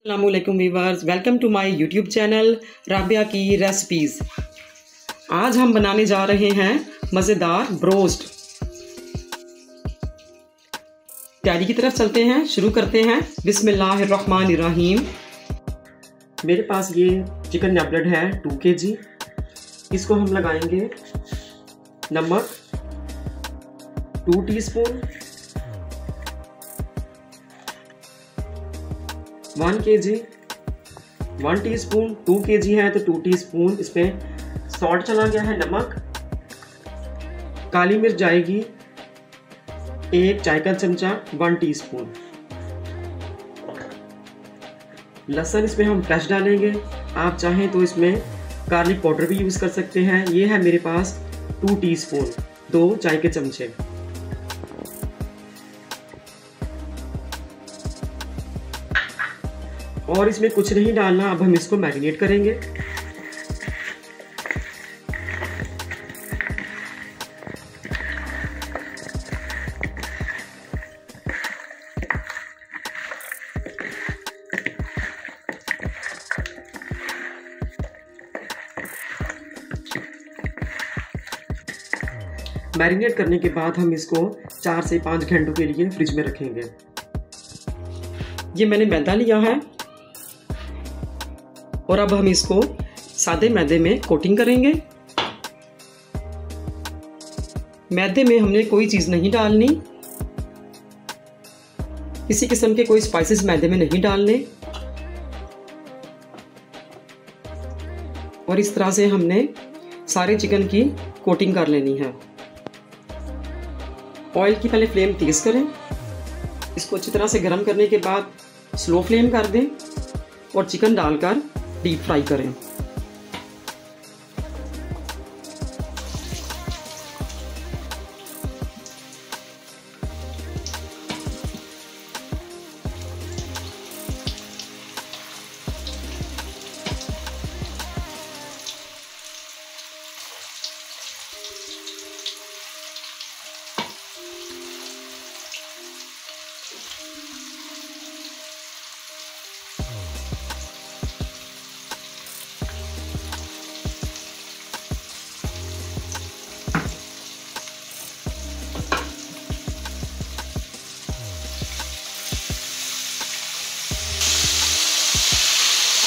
अस्सलामुअलैकुम viewers, welcome to my YouTube channel Rabia की recipes. आज हम बनाने जा रहे हैं मज़ेदार ब्रोस्ट। तैयारी की तरफ चलते हैं, शुरू करते हैं। बिस्मिल्लाहिर्रहमानिर्रहीम। मेरे पास ये चिकन नेबलेट है 2 kg। इसको हम लगाएंगे नमक 2 टीस्पून, 1 kg 1 टीस्पून, 2 kg है तो 2 टीस्पून इसमें सॉल्ट चला गया है, नमक। काली मिर्च जाएगी 1 चाय का चमचा, 1 टीस्पून। लहसुन इसमें हम फ्रेश डालेंगे, आप चाहें तो इसमें गार्लिक पाउडर भी यूज़ कर सकते हैं। ये है मेरे पास 2 टीस्पून, 2 चाय के चमचे। और इसमें कुछ नहीं डालना, अब हम इसको मैरिनेट करेंगे। मैरिनेट करने के बाद हम इसको 4 से 5 घंटों के लिए फ्रिज में रखेंगे। ये मैंने मैदा लिया है और अब हम इसको सादे मैदे में कोटिंग करेंगे। मैदे में हमने कोई चीज़ नहीं डालनी, किसी किस्म के कोई स्पाइसेस मैदे में नहीं डालने। और इस तरह से हमने सारे चिकन की कोटिंग कर लेनी है। ऑयल की पहले फ्लेम तेज़ करें, इसको अच्छी तरह से गर्म करने के बाद स्लो फ्लेम कर दें और चिकन डालकर डीप फ्राई करें।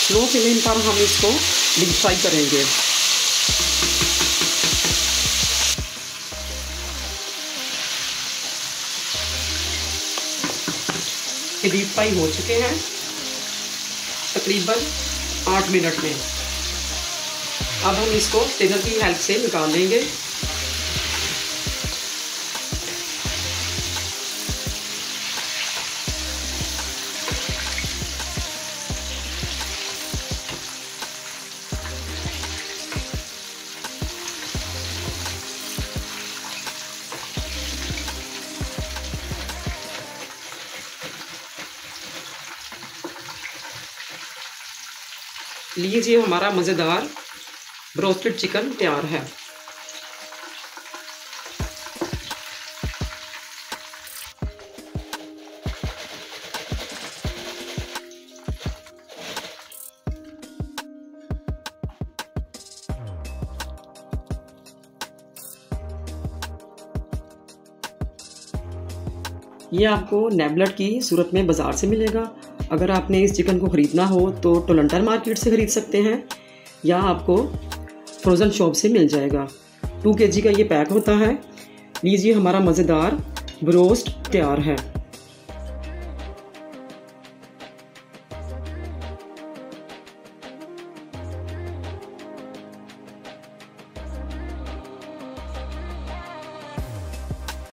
स्लो फ्लेम पर हम इसको डीप फ्राई करेंगे। ये डीप फ्राई हो चुके हैं तकरीबन 8 मिनट में। अब हम इसको स्ट्रेनर की हेल्प से निकाल लेंगे। लीजिए, हमारा मज़ेदार ब्रोस्टेड चिकन तैयार है। ये आपको नेबलेट की सूरत में बाज़ार से मिलेगा। अगर आपने इस चिकन को ख़रीदना हो तो टोलंटर मार्केट से ख़रीद सकते हैं या आपको फ्रोज़न शॉप से मिल जाएगा। 2 kg का ये पैक होता है। लीजिए, हमारा मज़ेदार ब्रोस्ट तैयार है।